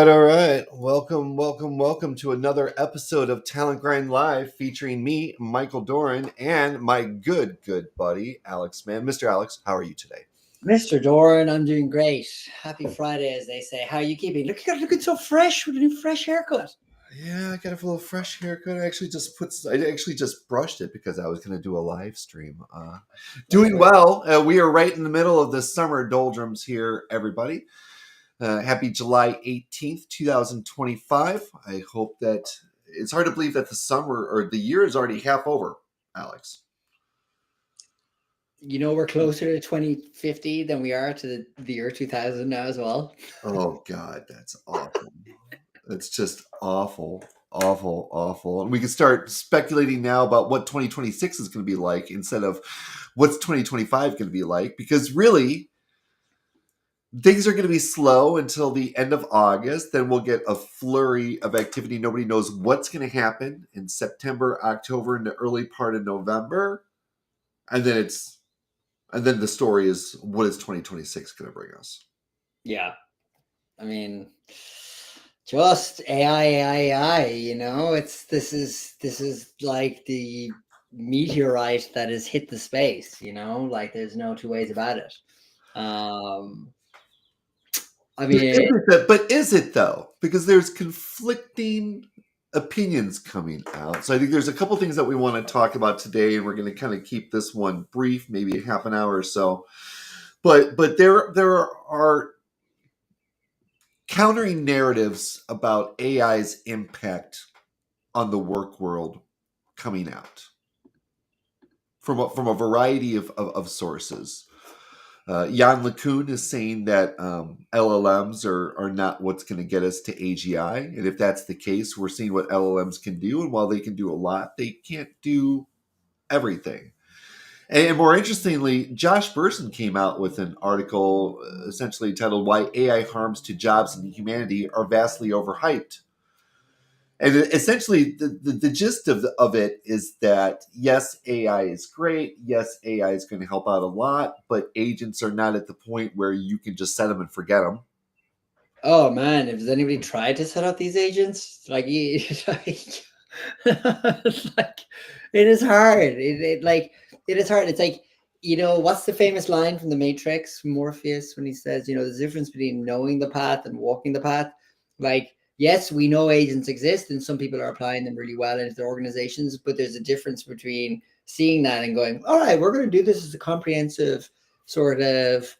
All right. Welcome to another episode of Talent Grind Live featuring me, Michael Doran, and my good buddy, Alex Mann. Mr. Alex, how are you today? Mr. Doran, I'm doing great. Happy Friday, as they say. How are you keeping? Look, you're looking so fresh with a new fresh haircut. Yeah, I got a little fresh haircut. I actually just brushed it because I was going to do a live stream. Doing well. We are right in the middle of the summer doldrums here, everybody. Happy July 18th, 2025. I hope that it's hard to believe that the summer or the year is already half over, Alex. You know, we're closer to 2050 than we are to the year 2000 now as well. Oh, God, that's awful. It's just awful. And we can start speculating now about what 2026 is going to be like instead of what's 2025 going to be like, because really, things are going to be slow until the end of August. Then we'll get a flurry of activity. Nobody knows what's going to happen in September, October, and the early part of November. And then the story is, what is 2026 going to bring us? Yeah. I mean, just AI, you know, this is like the meteorite that has hit the space, you know, like there's no two ways about it. I mean, but is it though? Because there's conflicting opinions coming out. So I think there's a couple things that we want to talk about today, and we're going to kind of keep this one brief, maybe a half an hour or so. But there are countering narratives about AI's impact on the work world coming out from a variety of sources. Jan LeCun is saying that LLMs are not what's going to get us to AGI. And if that's the case, we're seeing what LLMs can do. And while they can do a lot, they can't do everything. And more interestingly, Josh Bersin came out with an article essentially titled "Why AI Harms to Jobs and Humanity Are Vastly Overhyped." And essentially, the gist of it is that, yes, AI is great. Yes, AI is going to help out a lot, but agents are not at the point where you can just set them and forget them. Oh, man, has anybody tried to set up these agents? Like, like it is hard. It is hard. It's like, you know, what's the famous line from The Matrix, Morpheus, when he says, you know, there's a difference between knowing the path and walking the path. Like, yes, we know agents exist and some people are applying them really well into their organizations, but there's a difference between seeing that and going, all right, we're going to do this as a comprehensive sort of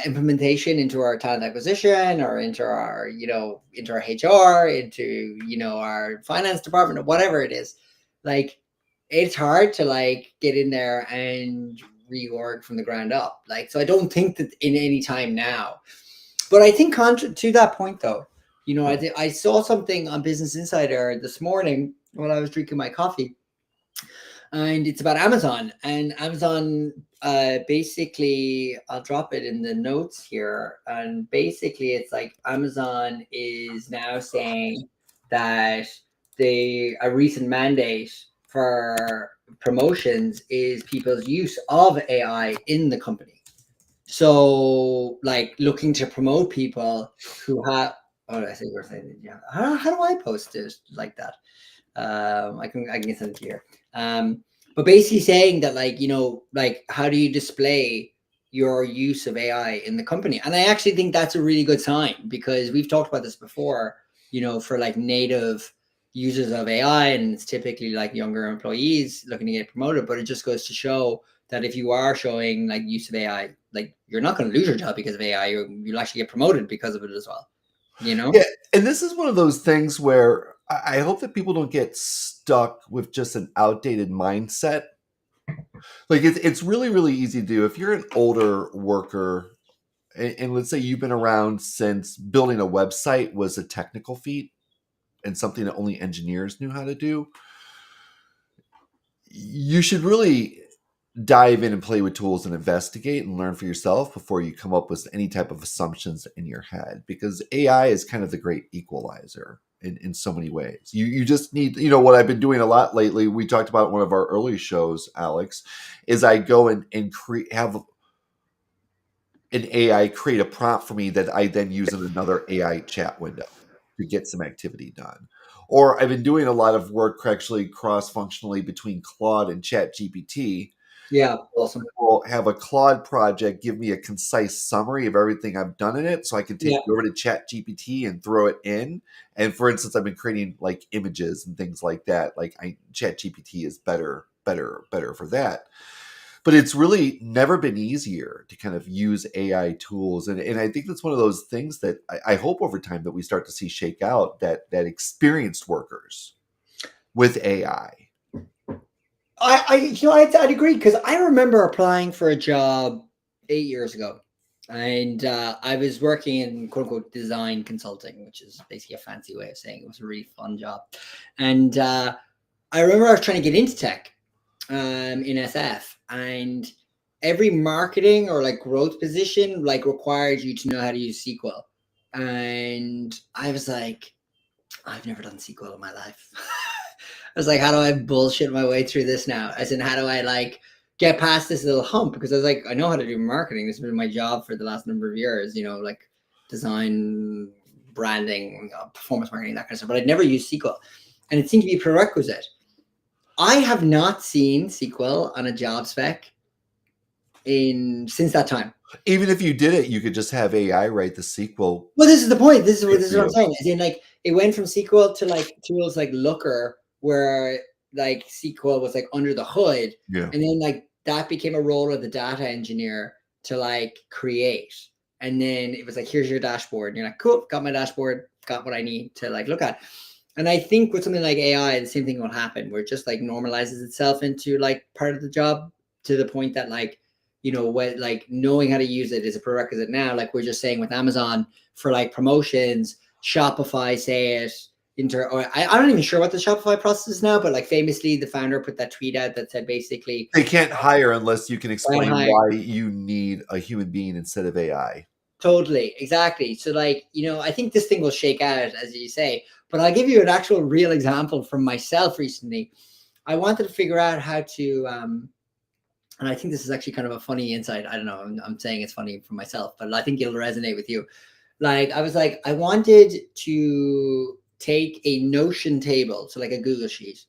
implementation into our talent acquisition or into our, you know, into our HR, into, you know, our finance department or whatever it is. Like, it's hard to like get in there and reorg from the ground up. Like, so I don't think that in any time now, but I think to that point though, you know, I saw something on Business Insider this morning when I was drinking my coffee, and it's about Amazon. And Amazon, basically, I'll drop it in the notes here. And basically, it's like Amazon is now saying that a recent mandate for promotions is people's use of AI in the company. So, like, looking to promote people who have. Oh, I think we're saying, yeah. How do I post it like that? I can send it here. But basically saying that, like, you know, like, how do you display your use of AI in the company. And I actually think that's a really good sign, because we've talked about this before, for like native users of AI, and it's typically like younger employees looking to get promoted. But it just goes to show that if you are showing like use of AI, like you're not going to lose your job because of AI. You'll actually get promoted because of it as well. Yeah, and this is one of those things where I hope that people don't get stuck with just an outdated mindset. Like it's really really easy to do if you're an older worker, and let's say you've been around since building a website was a technical feat and something that only engineers knew how to do. You should really dive in and play with tools and investigate and learn for yourself before you come up with any type of assumptions in your head, because AI is kind of the great equalizer in so many ways. You just need, what I've been doing a lot lately, we talked about one of our early shows, Alex, is I go and have an AI create a prompt for me that I then use in another AI chat window to get some activity done. Or I've been doing a lot of work actually cross-functionally between Claude and ChatGPT. Yeah, awesome. Will have a Claude project give me a concise summary of everything I've done in it, so I can take Yeah. it over to ChatGPT and throw it in. And for instance, I've been creating like images and things like that. Like ChatGPT is better for that. But it's really never been easier to kind of use AI tools, and I think that's one of those things that I hope over time that we start to see shake out, that experienced workers with AI. I'd agree, because I remember applying for a job 8 years ago, and I was working in quote unquote design consulting, which is basically a fancy way of saying it was a really fun job. And I remember I was trying to get into tech in SF, and every marketing or like growth position like required you to know how to use SQL. And I was like, I've never done SQL in my life. I was like, how do I bullshit my way through this now? As in, how do I like get past this little hump? Because I was like, I know how to do marketing. This has been my job for the last number of years, like design, branding, performance marketing, that kind of stuff. But I'd never used SQL. And it seemed to be a prerequisite. I have not seen SQL on a job spec since that time. Even if you did it, you could just have AI write the SQL. Well, this is the point. This is what I'm saying. As in, like, it went from SQL to like tools like Looker, where like SQL was like under the hood, Yeah. and then like that became a role of the data engineer to like create. And then it was like, here's your dashboard. And you're like, cool, got my dashboard, got what I need to like look at. And I think with something like AI, the same thing will happen, where it just like normalizes itself into like part of the job, to the point that like, what like knowing how to use it is a prerequisite now. Like we're just saying with Amazon for like promotions, Shopify say it I'm not even sure what the Shopify process is now, but like famously the founder put that tweet out that said basically they can't hire unless you can explain why you need a human being instead of AI. Totally, exactly. So like, I think this thing will shake out, as you say, but I'll give you an actual real example from myself recently. I wanted to figure out how to and I think this is actually kind of a funny insight. I don't know. I'm saying it's funny for myself, but I think it'll resonate with you. Like, I was like, I wanted to take a Notion table, so like a Google Sheet,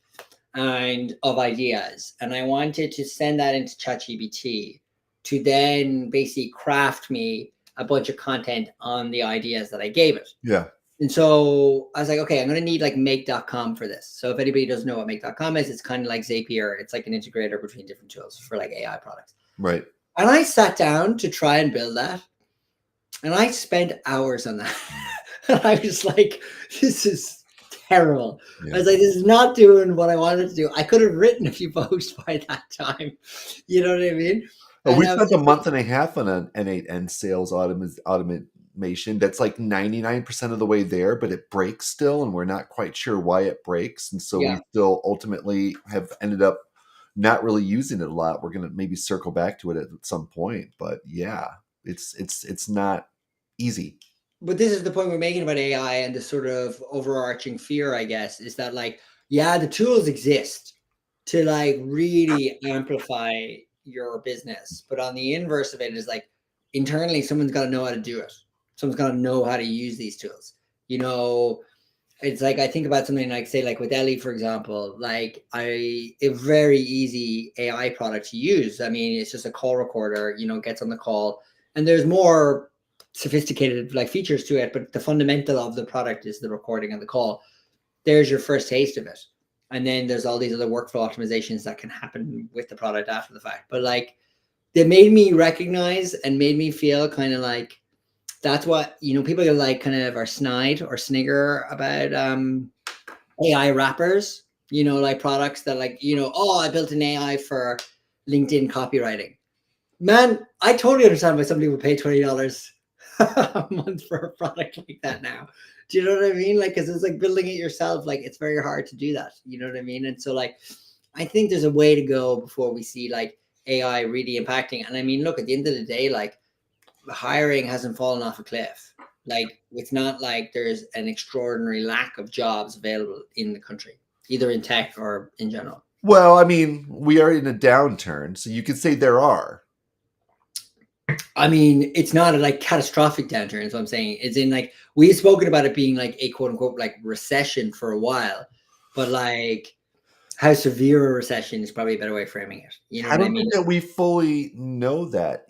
and of ideas, and I wanted to send that into ChatGPT to then basically craft me a bunch of content on the ideas that I gave it. Yeah. And so I was like, okay, I'm going to need like make.com for this. So if anybody doesn't know what make.com is, it's kind of like Zapier. It's like an integrator between different tools for like AI products. Right. And I sat down to try and build that. And I spent hours on that. And I was like, this is terrible. Yeah. I was like, this is not doing what I wanted to do. I could have written a few posts by that time. You know what I mean? Well, we spent a month and a half on an N8N sales automation that's like 99% of the way there, but it breaks still, and we're not quite sure why it breaks. And so we still ultimately have ended up not really using it a lot. We're going to maybe circle back to it at some point, but yeah, it's not easy. But this is the point we're making about AI, and the sort of overarching fear, I guess, is that like, yeah, the tools exist to like really amplify your business, but on the inverse of it is like, internally someone's got to know how to do it. Someone's got to know how to use these tools, it's like I think about something like, say, like with Ellie, for example, like a very easy AI product to use. I mean, it's just a call recorder, gets on the call, and there's more sophisticated like features to it, but the fundamental of the product is the recording of the call. There's your first taste of it. And then there's all these other workflow optimizations that can happen with the product after the fact. But like they made me recognize and made me feel kind of like that's what people are like kind of are snide or snigger about AI wrappers, like products that like, oh, I built an AI for LinkedIn copywriting. Man, I totally understand why somebody would pay $20 a month for a product like that now. Do you know what I mean? Like, because it's like building it yourself. Like, it's very hard to do that. You know what I mean? And so, like, I think there's a way to go before we see like AI really impacting. And I mean, look, at the end of the day, like, hiring hasn't fallen off a cliff. Like, it's not like there's an extraordinary lack of jobs available in the country, either in tech or in general. Well, I mean, we are in a downturn, so you could say there are. I mean, it's not a like catastrophic downturn, is what I'm saying. It's in like we've spoken about it being like a quote unquote like recession for a while, but like how severe a recession is probably a better way of framing it. You know I what I don't mean? think that we fully know that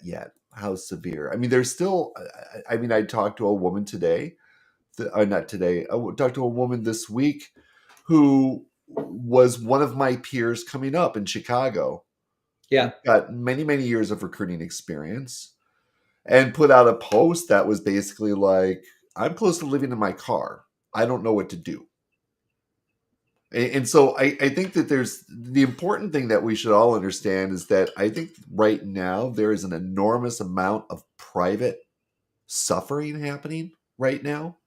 yet. How severe? I mean, there's still. I mean, I talked to a woman today. Not today. I talked to a woman this week who was one of my peers coming up in Chicago. Yeah. Got many years of recruiting experience, and put out a post that was basically like, "I'm close to living in my car. I don't know what to do." And so I think that there's the important thing that we should all understand is that I think right now there is an enormous amount of private suffering happening right now.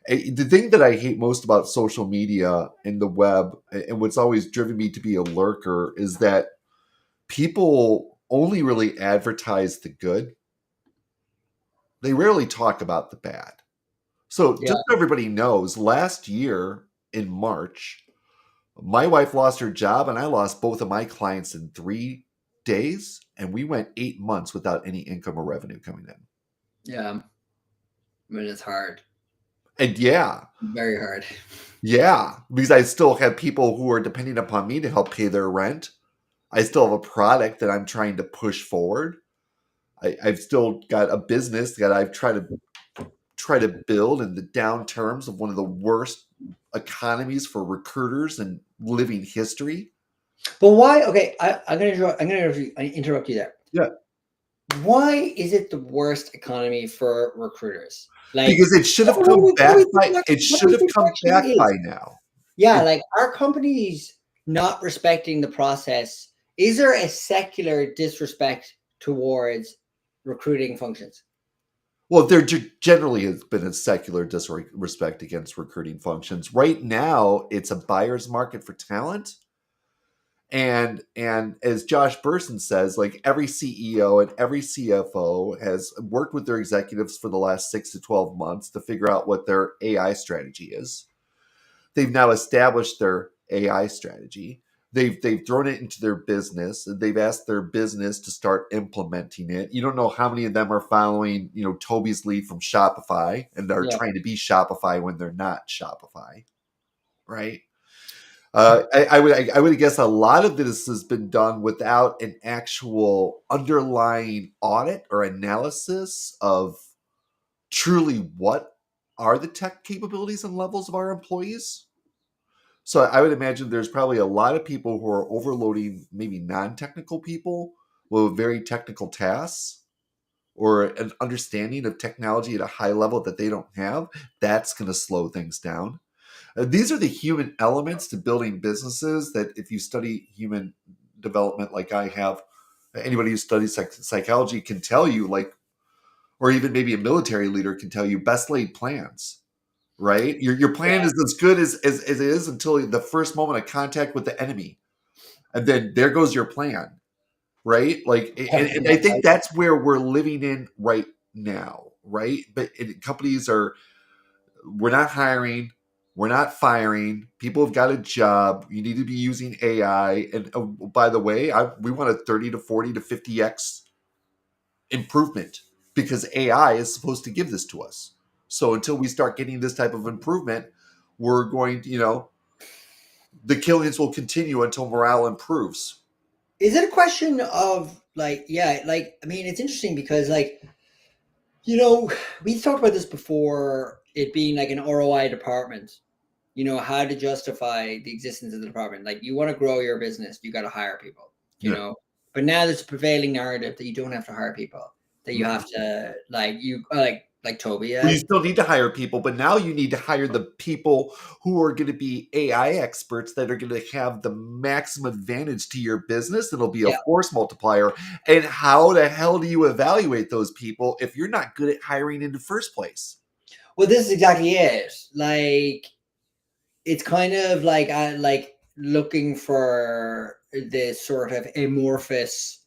The thing that I hate most about social media and the web, and what's always driven me to be a lurker, is that people only really advertise the good. They rarely talk about the bad. So Yeah. just so everybody knows, last year in March, my wife lost her job and I lost both of my clients in 3 days. And we went 8 months without any income or revenue coming in. Yeah. I mean, it's hard. And yeah, Very hard. because I still have people who are depending upon me to help pay their rent. I still have a product that I'm trying to push forward. I've still got a business that I've try to build in the down terms of one of the worst economies for recruiters in living history. But why? Okay, I'm gonna interrupt you there. Yeah. Why is it the worst economy for recruiters? Like, Because it should have what do come we, back by what do we think it back actually by is? now. Yeah, It, like are companies not respecting the process? Is there a secular disrespect towards recruiting functions? well, there generally has been a secular disrespect against recruiting functions. Right now, it's a buyer's market for talent. And as Josh Bersin says, like every CEO and every CFO has worked with their executives for the last 6 to 12 months to figure out what their AI strategy is. They've now established their AI strategy. They've thrown it into their business and they've asked their business to start implementing it. You don't know how many of them are following, Toby's lead from Shopify and are Yeah. trying to be Shopify when they're not Shopify, right? I would guess a lot of this has been done without an actual underlying audit or analysis of truly what are the tech capabilities and levels of our employees. So I would imagine there's probably a lot of people who are overloading maybe non-technical people with very technical tasks or an understanding of technology at a high level that they don't have. That's going to slow things down. These are the human elements to building businesses that if you study human development like I have, anybody who studies psychology can tell you, like, or even maybe a military leader can tell you, best laid plans, right? Your plan Yeah. is as good as it is until the first moment of contact with the enemy. And then there goes your plan, right? Like, and I think that's where we're living in right now, right? But companies we're not hiring, we're not firing. People have got a job. You need to be using AI. And by the way, we want a 30 to 40 to 50x improvement because AI is supposed to give this to us. So until we start getting this type of improvement, we're going to, the killings will continue until morale improves. Is it a question of like, yeah, like, I mean, it's interesting because like, we talked about this before, it being like an ROI department, how to justify the existence of the department. Like, you want to grow your business, you got to hire people, Yeah. but now there's a prevailing narrative that you don't have to hire people, that you have to like Toby. Well, you still need to hire people, but now you need to hire the people who are going to be AI experts that are going to have the maximum advantage to your business. It'll be a Yeah. force multiplier. And how the hell do you evaluate those people if you're not good at hiring in the first place? Well, this is exactly it. Like, it's kind of like looking for this sort of amorphous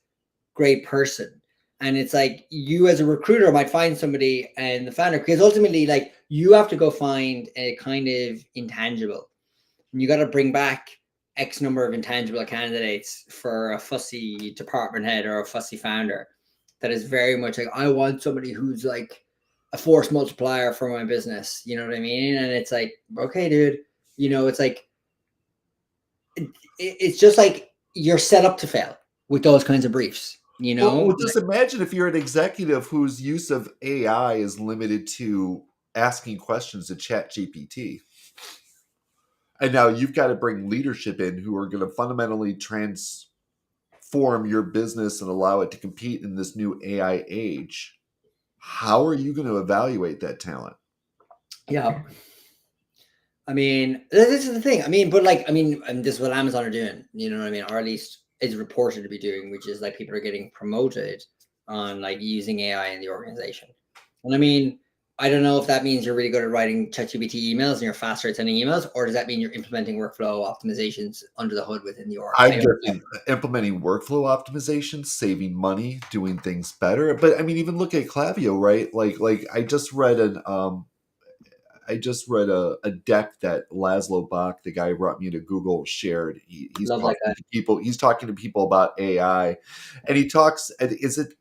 great person. And it's like, you as a recruiter might find somebody, and the founder, because ultimately, like, you have to go find a kind of intangible, and you got to bring back X number of intangible candidates for a fussy department head or a fussy founder that is very much like, I want somebody who's like a force multiplier for my business. You know what I mean? And it's like, okay, dude, it's like, it's just like you're set up to fail with those kinds of briefs. Well, just imagine if you're an executive whose use of AI is limited to asking questions to ChatGPT. And now you've got to bring leadership in who are going to fundamentally transform your business and allow it to compete in this new AI age. How are you going to evaluate that talent? Yeah. I mean, this is the thing. I mean, and this is what Amazon are doing, you know what I mean? Or at least is reported to be doing, which is like people are getting promoted on like using AI in the organization. And I mean, I don't know if that means you're really good at writing ChatGPT emails and you're faster at sending emails, or does that mean you're implementing workflow optimizations under the hood within the org? I'm just implementing workflow optimizations, saving money, doing things better. But I mean, even look at Klaviyo, right? Like I just read a deck that Laszlo Bach, the guy who brought me to Google, shared. He's Love talking that to people. He's talking to people about AI, and he talks. Is it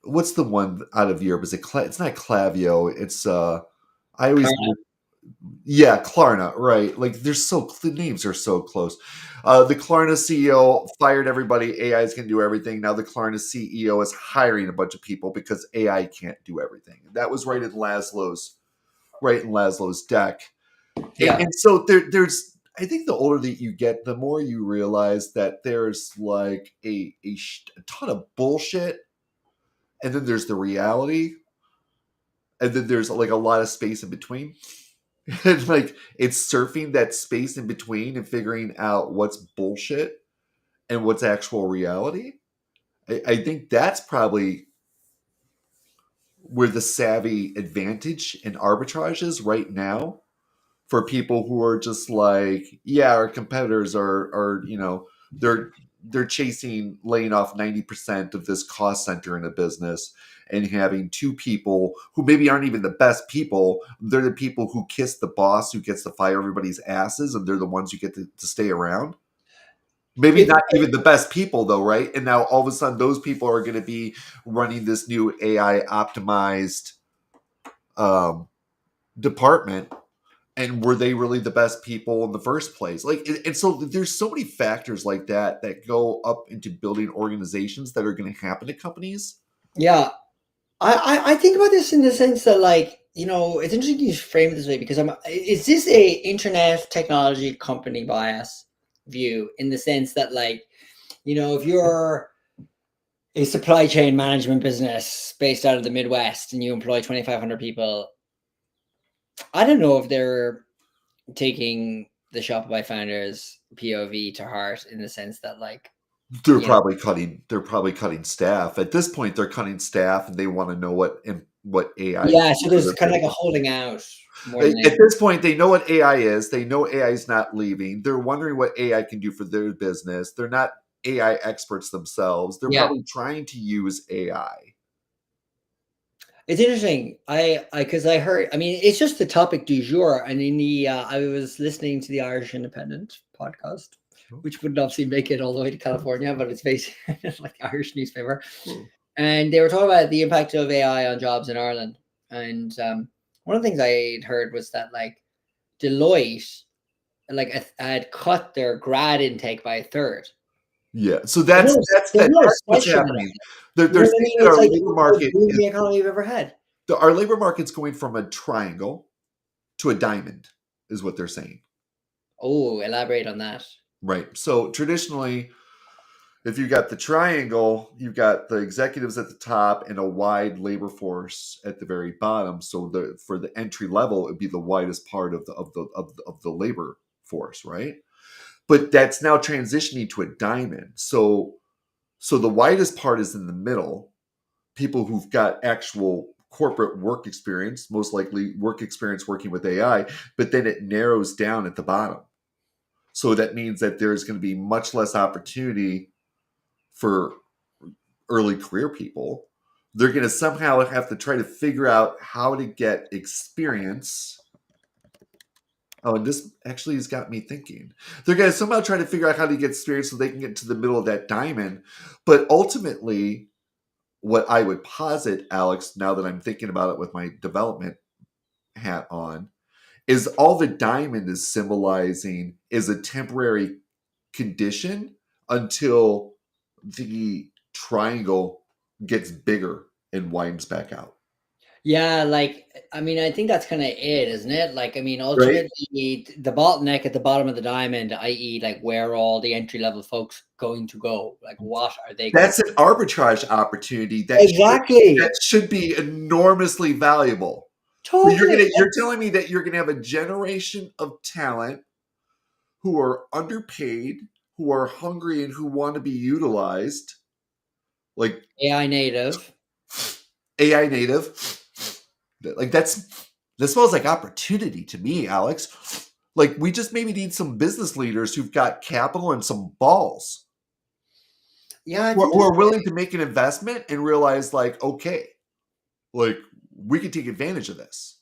what's the one out of Europe? Is it? It's not Klaviyo. It's I always. Klarna. Yeah, Klarna, right? Like the names are so close. The Klarna CEO fired everybody. AI is going to do everything. Now the Klarna CEO is hiring a bunch of people because AI can't do everything. That was right in Laszlo's deck. Yeah. And so there's. I think the older that you get, the more you realize that there's like a ton of bullshit, and then there's the reality, and then there's like a lot of space in between. And like it's surfing that space in between and figuring out what's bullshit and what's actual reality. I think that's probably where the savvy advantage and arbitrage is right now for people who are just like, yeah, our competitors are they're chasing laying off 90% of this cost center in a business and having two people who maybe aren't even the best people. They're the people who kiss the boss who gets to fire everybody's asses, and they're the ones who get to stay around. Maybe not even the best people, though, right? And now all of a sudden, those people are going to be running this new AI optimized department. And were they really the best people in the first place? Like, and so there's so many factors like that that go up into building organizations that are going to happen to companies. Yeah. I think about this in the sense that, like, it's interesting you frame it this way, because is this a internet technology company bias view, in the sense that, like, if you're a supply chain management business based out of the Midwest and you employ 2,500 people, I don't know if they're taking the Shopify founders POV to heart, in the sense that, like, They're probably cutting staff. At this point, they're cutting staff, and they want to know what AI. Yeah, so there's kind of like a holding out. More than At this point, they know what AI is. They know AI is not leaving. They're wondering what AI can do for their business. They're not AI experts themselves. They're probably trying to use AI. It's interesting. Because I heard, I mean, it's just the topic du jour. And in I was listening to the Irish Independent podcast, which would obviously make it all the way to California, but it's based like the Irish newspaper. and they were talking about the impact of AI on jobs in Ireland. And one of the things I heard was that like Deloitte had cut their grad intake by a third. Yeah. So There's that's no what's recession. happening. They're You know what I saying mean? that It's our like labor the most market booming economy we've ever had. our labor market's going from a triangle to a diamond, is what they're saying. Oh, elaborate on that. Right. So traditionally, if you got the triangle, you've got the executives at the top and a wide labor force at the very bottom. So for the entry level, it'd be the widest part of the labor force, right? But that's now transitioning to a diamond. So the widest part is in the middle. People who've got actual corporate work experience, most likely work experience working with AI, but then it narrows down at the bottom. So that means that there's going to be much less opportunity for early career people. They're going to somehow have to try to figure out how to get experience. Oh, and this actually has got me thinking. They're going to somehow try to figure out how to get experience so they can get to the middle of that diamond. But ultimately, what I would posit, Alex, now that I'm thinking about it with my development hat on, is all the diamond is symbolizing is a temporary condition until the triangle gets bigger and widens back out. Yeah, like I mean, I think that's kind of it, isn't it? Like, I mean, Right? ultimately, the bottleneck at the bottom of the diamond, i.e., like where are all the entry level folks going to go? Like, what are they going That's an arbitrage opportunity Exactly. that should be enormously valuable. So Totally. you're telling me that you're gonna have a generation of talent who are underpaid, who are hungry, and who want to be utilized, like AI native. AI native. Like that smells like opportunity to me, Alex. Like we just maybe need some business leaders who've got capital and some balls. Yeah, it's Who are interesting. willing to make an investment and realize, like, okay, like we can take advantage of this.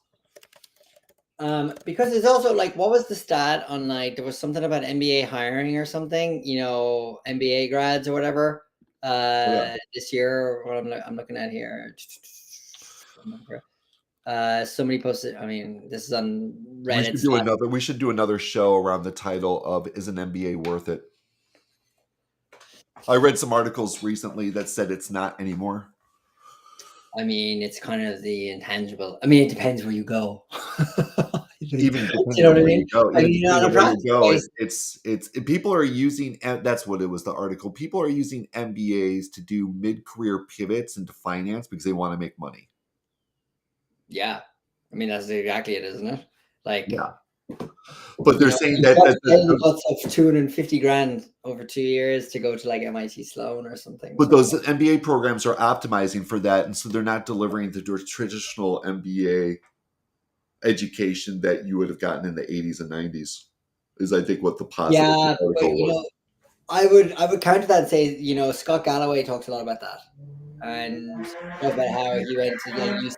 Because it's also like, what was the stat on like there was something about MBA hiring or something, you know, MBA grads or whatever, Yeah. this year. What I'm looking at here. Somebody posted. I mean, this is on Reddit. We should do another show around the title of "Is an MBA worth it?" I read some articles recently that said it's not anymore. I mean, it's kind of the intangible. I mean, it depends where you go. Even You depending know on what I where mean? you go, I even mean, on depending a on where you practical go, basis, it's people are using. That's what it was. The article. People are using MBAs to do mid-career pivots into finance because they want to make money. yeah. I mean, that's exactly it, isn't it? Like, Yeah, but you they're know, saying you've that, got to pay the guts of 250 grand over 2 years to go to like MIT Sloan or something. but So, those MBA programs are optimizing for that, and so they're not delivering the traditional MBA education that you would have gotten in the 80s and 90s. Is I think what the positive yeah, but article you was. know, I would counter that and say, you know, Scott Galloway talks a lot about that, and talks about how he went to like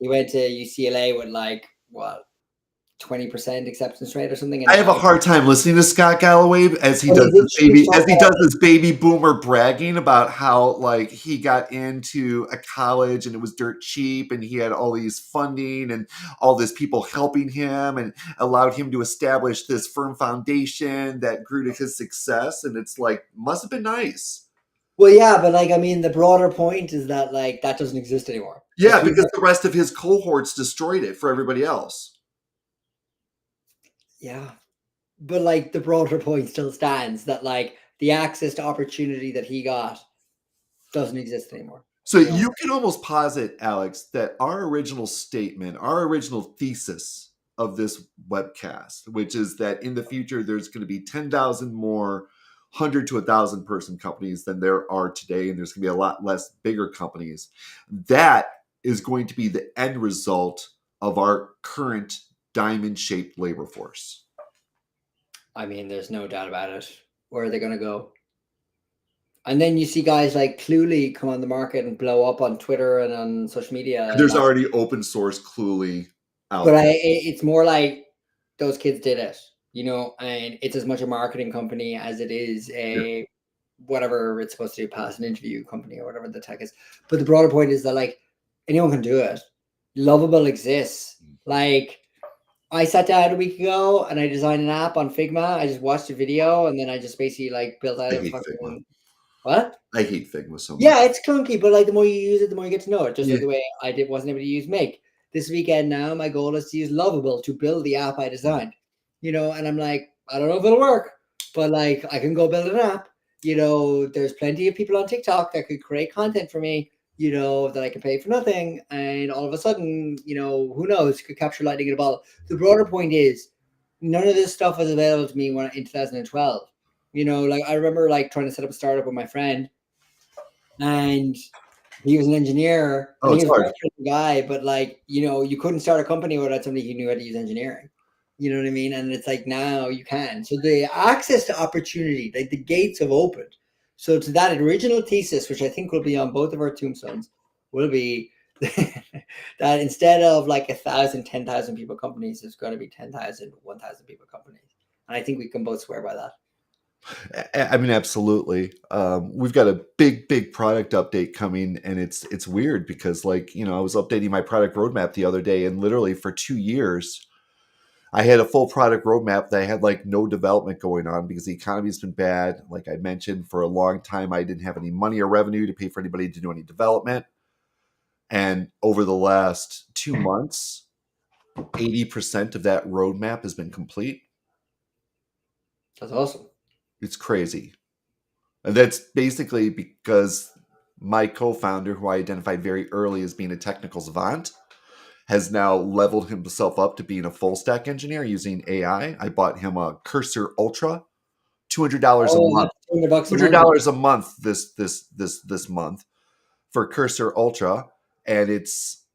he went to UCLA with like what 20% acceptance rate or something, and I have a now hard time listening to Scott Galloway as he well, he does this literally was talking about baby boomer bragging about how like he got into a college and it was dirt cheap and he had all these funding and all these people helping him and allowed him to establish this firm foundation that grew to his success, and it's like must have been nice. well, yeah, but like I mean, the broader point is that like that doesn't exist anymore. Like Yeah, because the rest of his cohorts destroyed it for everybody else. yeah, but like the broader point still stands that like the access to opportunity that he got doesn't exist anymore. So You know, you can almost posit, Alex, that our original statement, our original thesis of this webcast, which is that in the future there's going to be 10,000 more 100 to 1,000 person companies than there are today, and there's going to be a lot less bigger companies. That is going to be the end result of our current diamond-shaped labor force. I mean, there's no doubt about it. Where are they going to go? And then you see guys like Cluely come on the market and blow up on Twitter and on social media. There's already open source Cluely out But there. it's more like those kids did it, you know, and it's as much a marketing company as it is a whatever it's supposed to do, pass an interview company or whatever the tech is. But the broader point is that like anyone can do it. Lovable exists. Like I sat down a week ago and I designed an app on Figma. I just watched a video and then I just basically like built out I a hate fucking Figma. what? I hate Figma so much. Yeah, it's clunky, but like the more you use it, the more you get to know it. Just Yeah. like the way wasn't able to use Make. This weekend now, my goal is to use Lovable to build the app I designed. You know, and I'm like, I don't know if it'll work, but like I can go build an app. You know, there's plenty of people on TikTok that could create content for me, you know, that I can pay for nothing. And all of a sudden, you know, who knows, could capture lightning in a bottle. The broader point is none of this stuff was available to me when in 2012. You know, like I remember like trying to set up a startup with my friend, and he was an engineer, and Oh, he it's was a hard. very good guy, but like, you know, you couldn't start a company without somebody who knew how to use engineering. You know what I mean? And it's like now you can. So the access to opportunity, like the gates have opened. So to that original thesis, which I think will be on both of our tombstones, will be that instead of like 1,000, 10,000 people companies, it's going to be 10,000, 1,000 people companies. And I think we can both swear by that. I mean, absolutely. We've got a big product update coming, and it's weird because, like, you know, I was updating my product roadmap the other day, and literally for 2 years, I had a full product roadmap that I had like no development going on because the economy's been bad. Like I mentioned, for a long time, I didn't have any money or revenue to pay for anybody to do any development. And over the last 2 months, 80% of that roadmap has been complete. That's awesome. It's crazy. And that's basically because my co-founder, who I identified very early as being a technical savant, has now leveled himself up to being a full stack engineer using AI. I bought him a Cursor Ultra, $200 a month. $200 a month. $200 a month this month for Cursor Ultra, and it's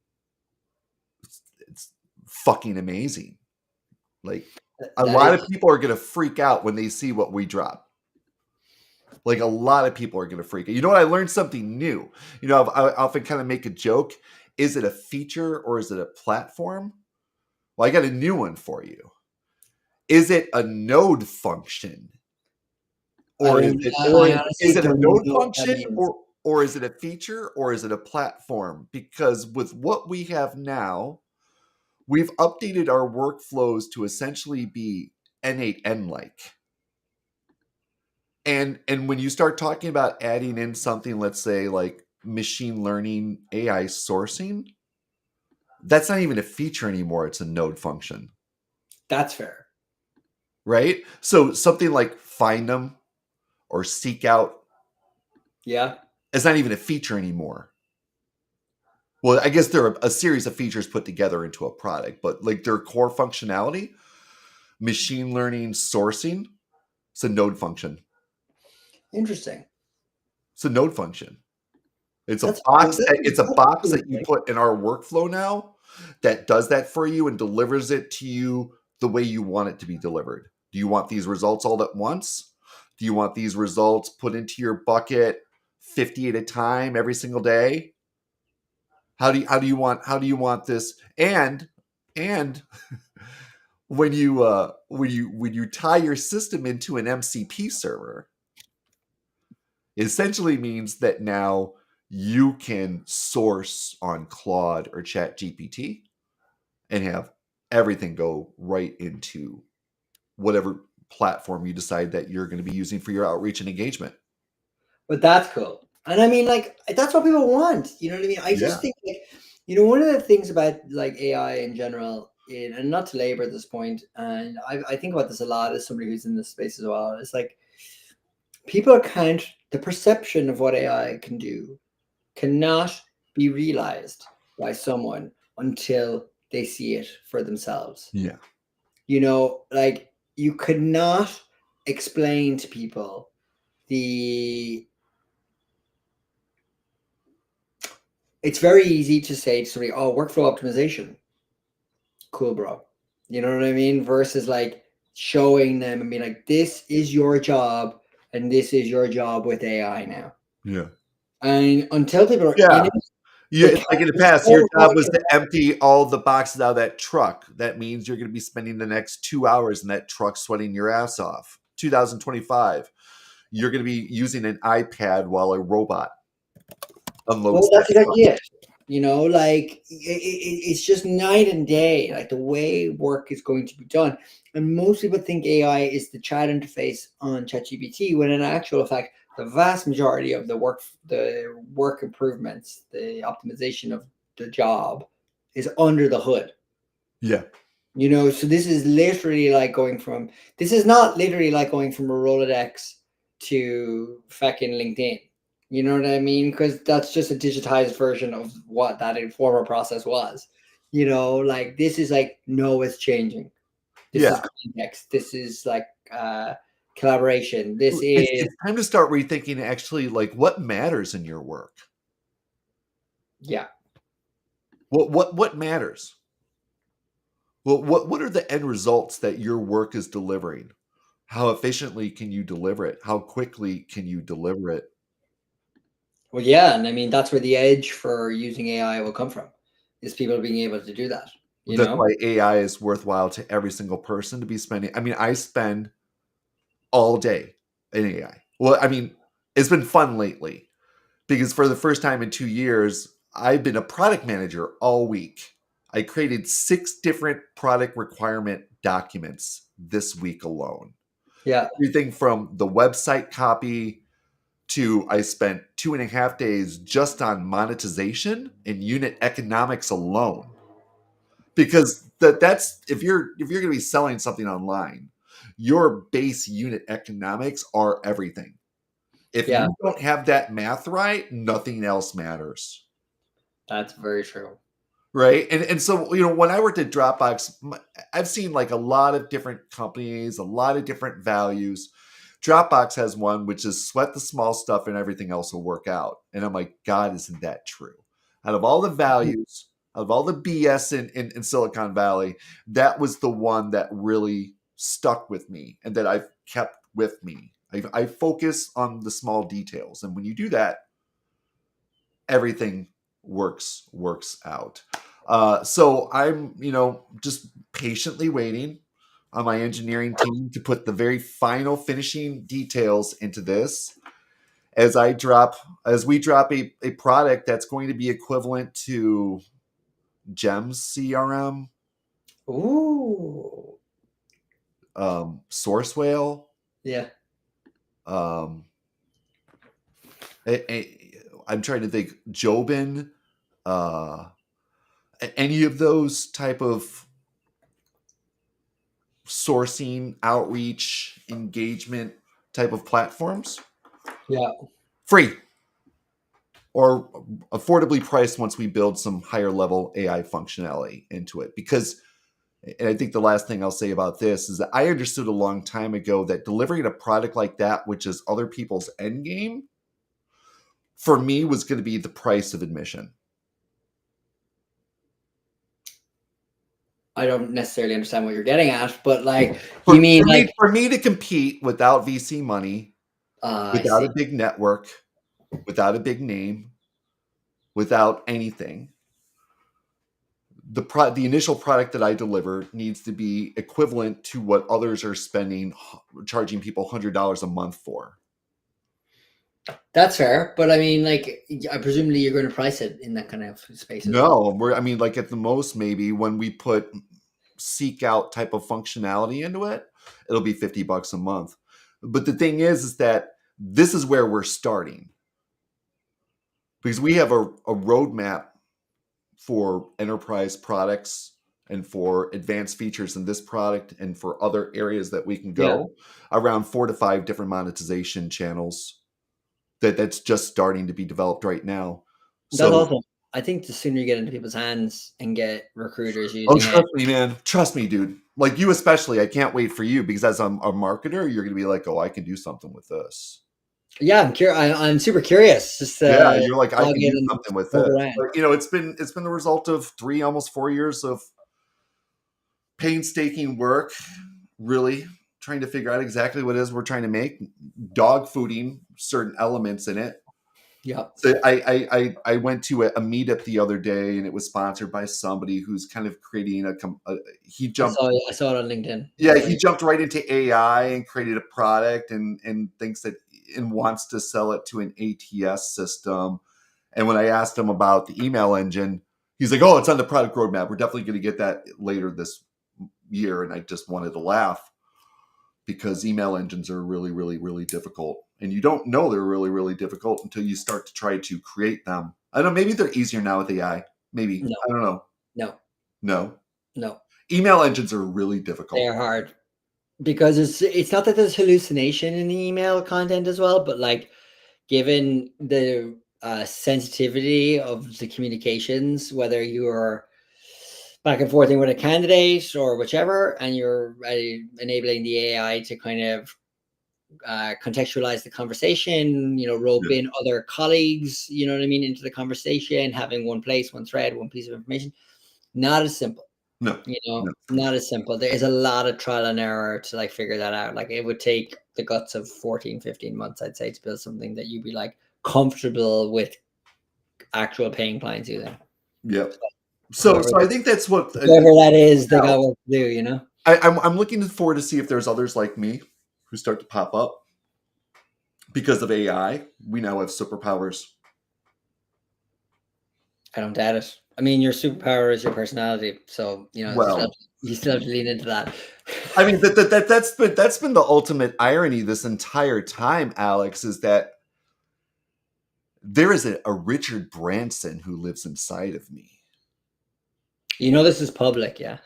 fucking amazing. Like a lot of people are gonna freak out when they see what we drop. Like a lot of people are gonna freak out. You know what? I learned something new. You know, I often kind of make a joke. Is it a feature or is it a platform? Well, I got a new one for you. Is it a node function? Or is it a node function or is it a feature or is it a platform? Because with what we have now, we've updated our workflows to essentially be N8N like. And when you start talking about adding in something, let's say like machine learning AI sourcing, that's not even a feature anymore. It's a node function. That's fair. Right? So something like find them or seek out. Yeah. It's not even a feature anymore. Well, I guess they're a series of features put together into a product, but like their core functionality, machine learning sourcing, it's a node function. Interesting. It's a node function. It's a box that you put in our workflow now that does that for you and delivers it to you the way you want it to be delivered. Do you want these results all at once? Do you want these results put into your bucket 50 at a time every single day? How do you want this? And when you tie your system into an MCP server, it essentially means that now you can source on Claude or ChatGPT and have everything go right into whatever platform you decide that you're going to be using for your outreach and engagement. But that's cool. And I mean, like, that's what people want. You know what I mean? I just think, like, you know, one of the things about like AI in general, and not to labor at this point, and I think about this a lot as somebody who's in this space as well. It's like people can't, the perception of what AI can do cannot be realized by someone until they see it for themselves. Yeah. You know, like you could not explain to people it's very easy to say to somebody, oh, workflow optimization. Cool, bro. You know what I mean? Versus like showing them and being like, this is your job and this is your job with AI now. Yeah. And until people are in it, yeah, like in the past, your job was to empty all the boxes out of that truck. That means you're going to be spending the next 2 hours in that truck sweating your ass off. 2025. you're going to be using an iPad while a robot Well, unloads that that's exactly truck. it. Like it's just night and day, like the way work is going to be done. And most people think AI is the chat interface on ChatGPT, when in actual fact, the vast majority of the work improvements, the optimization of the job, is under the hood. Yeah. So this is literally like going from this is not literally like going from a Rolodex to fucking LinkedIn. You know what I mean? Because that's just a digitized version of what that informer process was. Like this is like, no, it's changing. This is Yeah. context. This is like collaboration. This is It's time to start rethinking actually like what matters in your work. yeah. What matters? Well, what are the end results that your work is delivering? How efficiently can you deliver it? How quickly can you deliver it? Well, yeah, and I mean that's where the edge for using AI will come from, is people being able to do that. You That's know? why AI is worthwhile to every single person to be spending. I mean, I spend all day in AI. Well, I mean, it's been fun lately because for the first time in 2 years, I've been a product manager all week. I created 6 different product requirement documents this week alone. Yeah. Everything from the website copy to I spent 2.5 days just on monetization and unit economics alone. Because that's if you're going to be selling something online, your base unit economics are everything. If Yeah, you don't have that math right, nothing else matters. that's very true. Right. And so, when I worked at Dropbox, I've seen like a lot of different companies, a lot of different values. Dropbox has one, which is sweat the small stuff and everything else will work out. And I'm like, God, isn't that true? Out of all the values, out of all the BS in Silicon Valley, that was the one that really stuck with me and that I've kept with me. I focus on the small details. And when you do that, everything works out. So I'm, just patiently waiting on my engineering team to put the very final finishing details into this as we drop a product that's going to be equivalent to Gems CRM, Ooh. Source Whale, Yeah. um, I'm trying to think Jobin, uh, any of those type of sourcing, outreach, engagement type of platforms. Yeah. Free or affordably priced once we build some higher level AI functionality into it. Because, and I think the last thing I'll say about this is that I understood a long time ago that delivering a product like that, which is other people's end game, for me was going to be the price of admission. I don't necessarily understand what you're getting at, but like, you For, mean for me, like, for me to compete without VC money, I without a see. big network, without a big name, without anything, the initial product that I deliver needs to be equivalent to what others are spending, charging people $100 a month for. That's fair, but I mean, like, I presumably you're going to price it in that kind of space as well. No, I mean, like at the most, maybe when we put seek out type of functionality into it, it'll be $50 a month. But the thing is that this is where we're starting because we have a roadmap for enterprise products and for advanced features in this product and for other areas that we can Yeah, go around 4 to 5 different monetization channels that's just starting to be developed right now. that's So, awesome. I think the sooner you get into people's hands and get recruiters using it. trust me, man. Trust me, dude. Like you especially, I can't wait for you because as a marketer, you're going to be like, oh, I can do something with this. Yeah, I'm super curious. Just Yeah, you're like, I log can in do and something with poke this. around. But it's been the result of 3, almost 4 years of painstaking work, really trying to figure out exactly what it is we're trying to make, dog fooding certain elements in it. Yeah, So I went to a meetup the other day, and it was sponsored by somebody who's kind of creating he jumped I saw it on LinkedIn. yeah he jumped right into AI and created a product and thinks that and wants to sell it to an ATS system. And when I asked him about the email engine, he's like, "Oh, it's on the product roadmap. We're definitely going to get that later this year." And I just wanted to laugh because email engines are really, really, really difficult. And you don't know they're really, really difficult until you start to try to create them. I don't know, maybe they're easier now with AI. Maybe. No, I don't know. no, No. no. Email engines are really difficult. They're hard because it's not that there's hallucination in the email content as well, but like given the sensitivity of the communications, whether you're back and forthing with a candidate or whichever, and you're enabling the AI to kind of contextualize the conversation, rope Yeah. in other colleagues, you know what I mean, into the conversation, having one place, one thread, one piece of information. Not as simple, No. No. not as simple. There is a lot of trial and error to like figure that out. Like it would take the guts of 14, 15 months, I'd say, to build something that you'd be like comfortable with actual paying clients using. Yep. So I think that's what Whoever that is, they got what to do, I'm looking forward to see if there's others like me who start to pop up because of AI. We now have superpowers. I don't doubt it. I mean, your superpower is your personality, so Well, you still have to lean into that. I mean that's been the ultimate irony this entire time, Alex, is that there is a Richard Branson who lives inside of me. This is public, yeah.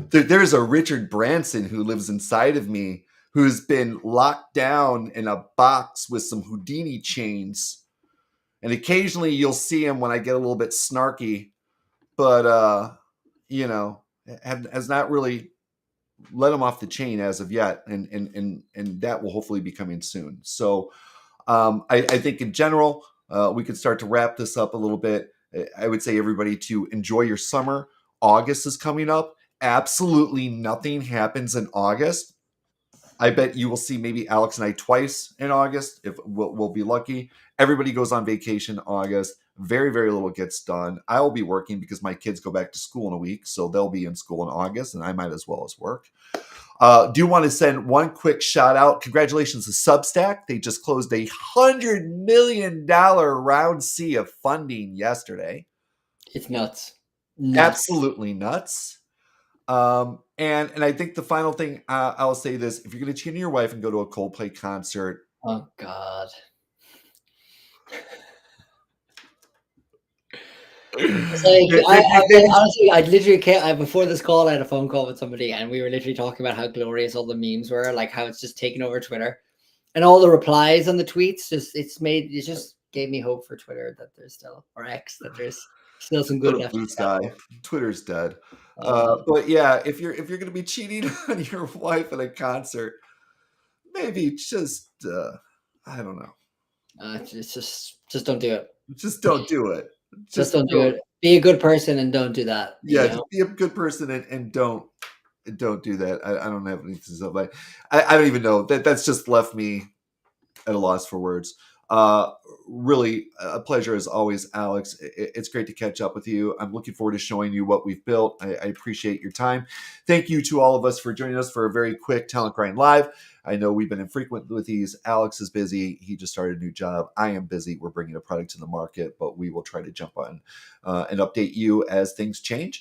There is a Richard Branson who lives inside of me who's been locked down in a box with some Houdini chains. And occasionally you'll see him when I get a little bit snarky, but has not really let him off the chain as of yet, and that will hopefully be coming soon. So I think in general we could start to wrap this up a little bit. I would say everybody to enjoy your summer. August is coming up. Absolutely nothing happens in August. I bet you will see maybe Alex and I twice in August if we'll be lucky. Everybody goes on vacation in August. Very, very little gets done. I'll be working because my kids go back to school in a week, so they'll be in school in August, and I might as well as work. Do want to send one quick shout out. Congratulations to Substack. They just closed $100 million round C of funding yesterday. It's nuts. Absolutely nuts. And I think the final thing I'll say this: if you're going to cheat on your wife and go to a Coldplay concert, oh God. Honestly, I literally can't. Before this call, I had a phone call with somebody, and we were literally talking about how glorious all the memes were, like how it's just taken over Twitter, and all the replies on the tweets. It just gave me hope for Twitter that there's still, or X, that there's still some good left. Blue sky. Twitter's dead. But yeah, if you're going to be cheating on your wife at a concert, maybe just I don't know. Just don't do it. Just don't do it. Just don't do it. Be a good person and don't do that. Yeah, just be a good person and don't do that. I don't have anything to say, but I don't even know. That's just left me at a loss for words. Really a pleasure as always, Alex. It's great to catch up with you. I'm looking forward to showing you what we've built. I appreciate your time. Thank you to all of us for joining us for a very quick Talent Grind Live. I know we've been infrequent with these. Alex is busy. He just started a new job. I am busy. We're bringing a product to the market, but we will try to jump on and update you as things change.